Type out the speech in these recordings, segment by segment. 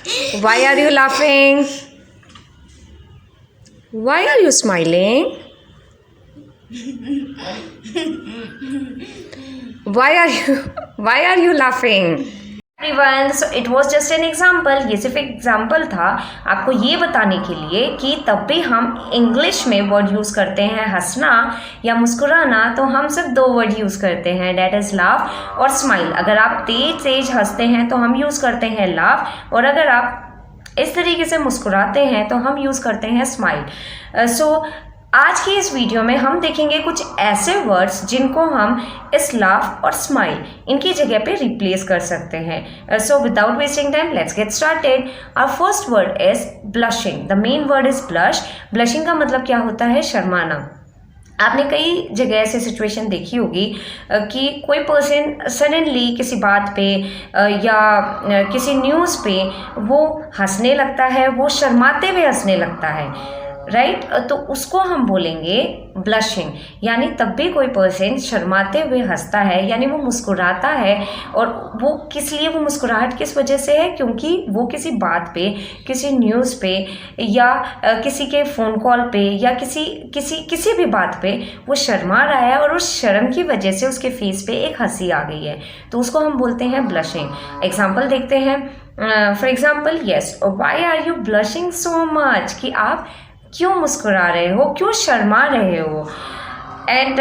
Why are you laughing? Why are you smiling? Why are you laughing? Everyone, so it was just an example. ये सिर्फ example था आपको ये बताने के लिए कि तब भी हम इंग्लिश में वर्ड यूज़ करते हैं हंसना या मुस्कुराना, तो हम सिर्फ दो वर्ड यूज़ करते हैं, डैट इज़ लाफ और स्माइल। अगर आप तेज तेज हंसते हैं तो हम यूज़ करते हैं लाफ, और अगर आप इस तरीके से मुस्कुराते हैं तो हम यूज़ करते हैं स्माइल। सो आज की इस वीडियो में हम देखेंगे कुछ ऐसे वर्ड्स जिनको हम इस लाफ और स्माइल इनकी जगह पे रिप्लेस कर सकते हैं। So without wasting time let's get started. Our first word is blushing. The main word is blush. Blushing का मतलब क्या होता है? शर्माना। आपने कई जगह ऐसे सिचुएशन देखी होगी कि कोई पर्सन सडनली किसी बात पे या किसी न्यूज़ पे वो हंसने लगता है, वो शर्माते हुए हंसने लगता है, राइट तो उसको हम बोलेंगे ब्लशिंग। यानी तब भी कोई पर्सन शर्माते हुए हंसता है, यानी वो मुस्कुराता है। और वो किस लिए, वो मुस्कुराहट किस वजह से है? क्योंकि वो किसी बात पे, किसी न्यूज़ पे या किसी के फ़ोन कॉल पे या किसी भी बात पे वो शर्मा रहा है, और उस शर्म की वजह से उसके फेस पे एक हंसी आ गई है, तो उसको हम बोलते हैं ब्लशिंग। एग्जाम्पल देखते हैं। For example, yes, why are you blushing so much, कि आप क्यों मुस्कुरा रहे हो, क्यों शर्मा रहे हो। एंड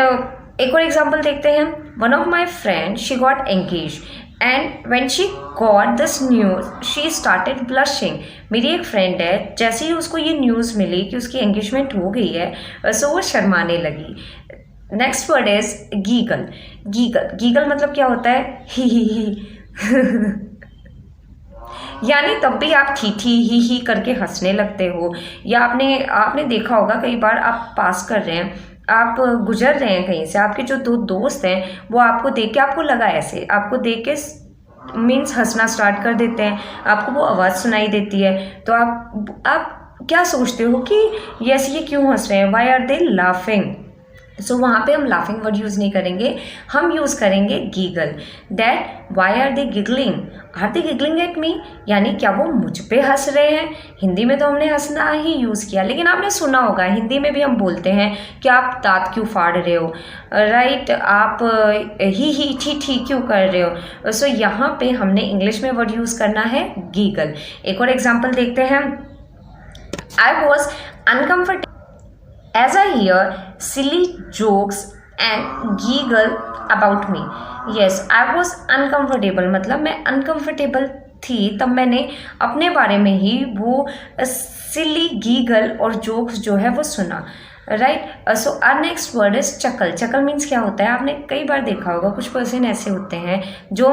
एक और एग्जाम्पल देखते हैं। One of my friend, she got engage and when she got this news she started blushing. मेरी एक फ्रेंड है, जैसे ही उसको ये न्यूज़ मिली कि उसकी एंगेजमेंट हो गई है, सो वो शर्माने लगी। Next word is giggle. Giggle मतलब क्या होता है? ही यानी तब भी आप थी ही करके हंसने लगते हो। या आपने देखा होगा कई बार आप पास कर रहे हैं, आप गुजर रहे हैं कहीं से, आपके जो दो दोस्त हैं वो आपको देख के, आपको लगा ऐसे, आपको देख के मीन्स हंसना स्टार्ट कर देते हैं, आपको वो आवाज़ सुनाई देती है, तो आप क्या सोचते हो कि यस ये क्यों हंस रहे हैं, वाई आर दे लाफिंग। सो वहाँ पे हम लाफिंग वर्ड यूज़ नहीं करेंगे, हम यूज़ करेंगे giggle. That why are they giggling, are they giggling at me, यानी क्या वो मुझ पे हंस रहे हैं। हिंदी में तो हमने हंसना ही यूज़ किया, लेकिन आपने सुना होगा हिंदी में भी हम बोलते हैं कि आप दांत क्यों फाड़ रहे हो, राइट आप ही ठी क्यों कर रहे हो। सो यहाँ पे हमने इंग्लिश में वर्ड यूज़ करना है गीगल। एक और एग्जाम्पल देखते हैं। I was uncomfortable as I hear silly jokes and giggle about me. Yes, I was uncomfortable, मतलब मैं uncomfortable थी, तब मैंने अपने बारे में ही वो silly giggle और jokes जो है वो सुना, right. So our next word is chuckle. Chuckle means क्या होता है? आपने कई बार देखा होगा कुछ पर्सन ऐसे होते हैं जो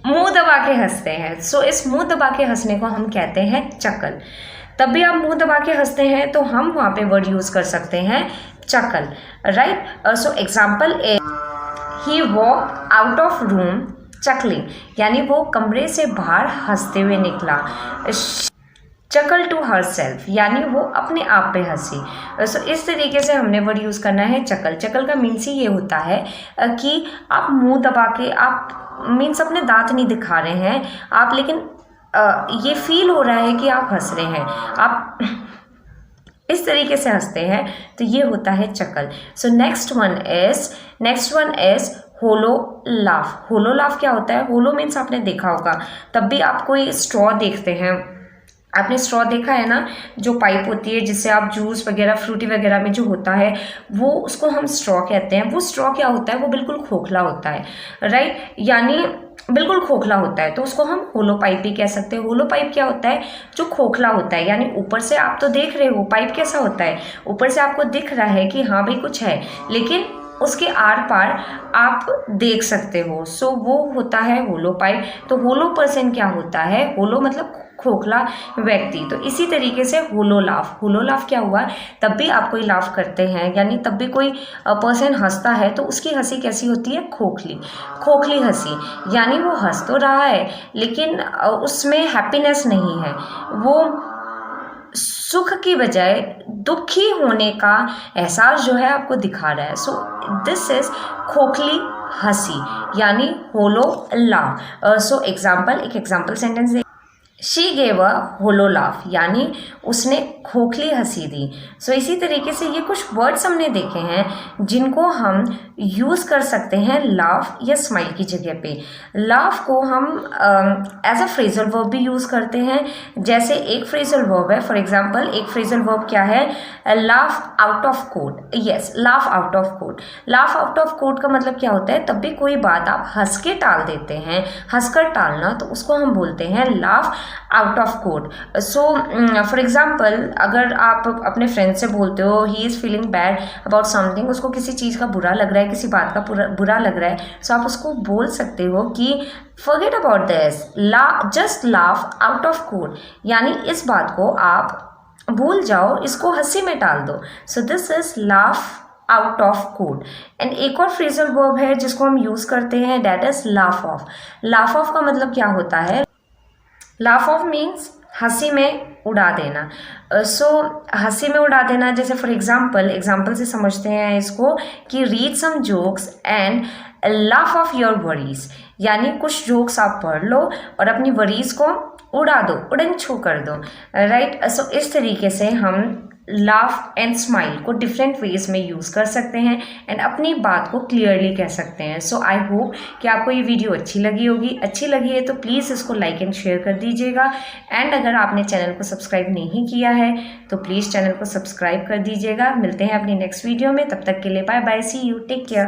मुंह दबा के हंसते हैं। सो इस मुंह दबा के हंसने को हम कहते हैं चकल। तब भी आप मुंह दबा के हंसते हैं तो हम वहाँ पे वर्ड यूज़ कर सकते हैं chuckle, right. So example is he walk out of room chuckling, यानी वो कमरे से बाहर हंसते हुए निकला। चकल टू हर सेल्फ, यानी वो अपने आप पे हंसी। सो इस तरीके से हमने वर्ड यूज़ करना है चकल। चकल का मीन्स ही ये होता है कि आप मुंह दबा के, आप मीन्स अपने दांत नहीं दिखा रहे हैं आप, लेकिन ये फील हो रहा है कि आप हंस रहे हैं, आप इस तरीके से हंसते हैं, तो ये होता है chuckle. So next one is hollow laugh. Hollow laugh क्या होता है? होलो मीन्स आपने देखा होगा, तब भी आप कोई स्ट्रॉ देखते हैं, आपने स्ट्रॉ देखा है ना, जो पाइप होती है जिससे आप जूस वगैरह, फ्रूटी वगैरह में जो होता है वो, उसको हम स्ट्रॉ कहते हैं। वो स्ट्रॉ क्या होता है? वो बिल्कुल खोखला होता है, राइट, यानी बिल्कुल खोखला होता है, तो उसको हम होलो पाइप भी कह सकते हैं। होलो पाइप क्या होता है? जो खोखला होता है, यानी ऊपर से आप तो देख रहे हो पाइप कैसा होता है, ऊपर से आपको दिख रहा है कि हाँ भाई कुछ है, लेकिन उसके आर पार आप देख सकते हो। सो वो होता है होलो पाइप। तो होलो पर्सन क्या होता है? होलो मतलब खोखला व्यक्ति। तो इसी तरीके से होलो लाफ क्या हुआ? तब भी आप कोई लाफ करते हैं, यानी तब भी कोई पर्सन हंसता है तो उसकी हंसी कैसी होती है? खोखली हंसी, यानी वो हंस तो रहा है लेकिन उसमें हैप्पीनेस नहीं है, वो सुख की बजाय दुखी होने का एहसास जो है आपको दिखा रहा है। सो दिस इज खोखली हंसी, यानी होलो लाफ। सो एग्जाम्पल, एक एग्जाम्पल सेंटेंस दे, she gave a hollow laugh, यानी उसने खोखली हंसी दी। सो इसी तरीके से ये कुछ वर्ड्स हमने देखे हैं जिनको हम यूज़ कर सकते हैं लाफ या स्माइल की जगह पे। लाफ को हम एज अ फ्रेजल वर्ब भी यूज़ करते हैं। जैसे एक फ्रेजल वर्ब है, फॉर एग्जांपल एक फ्रेजल वर्ब क्या है, laugh out of court. Yes, laugh out of court. Laugh out of court का मतलब क्या होता है, तब भी कोई बात आप हंस के टाल देते हैं, हंसकर टालना, तो उसको हम बोलते हैं laugh out of court. So for example अगर आप अपने फ्रेंड से बोलते हो he is feeling bad about something, उसको किसी चीज़ का बुरा लग रहा है, किसी बात का बुरा लग रहा है, सो आप उसको बोल सकते हो कि forget about this, just laugh out of court, यानी इस बात को आप भूल जाओ, इसको हंसी में टाल दो। So this is laugh out of court. And एक और फ्रेजल वर्ब है जिसको हम यूज़ करते हैं, that is laugh of. Laugh of का मतलब क्या होता है, लाफ ऑफ मीन्स हंसी में उड़ा देना। सो हंसी में उड़ा देना, जैसे फॉर एग्जाम्पल से समझते हैं इसको कि read some jokes and laugh off your worries, यानी कुछ जोक्स आप पढ़ लो और अपनी वरीज को उड़ा दो, उड़न छू कर दो, राइट। सो इस तरीके से हम लाफ एंड स्माइल को डिफरेंट वेज में यूज़ कर सकते हैं एंड अपनी बात को क्लियरली कह सकते हैं। सो आई होप कि आपको ये वीडियो अच्छी लगी होगी। अच्छी लगी है तो प्लीज़ इसको लाइक एंड शेयर कर दीजिएगा। एंड अगर आपने चैनल को सब्सक्राइब नहीं किया है तो प्लीज़ चैनल को सब्सक्राइब कर दीजिएगा। मिलते हैं अपनी नेक्स्ट वीडियो में, तब तक के लिए bye bye, see you, take care.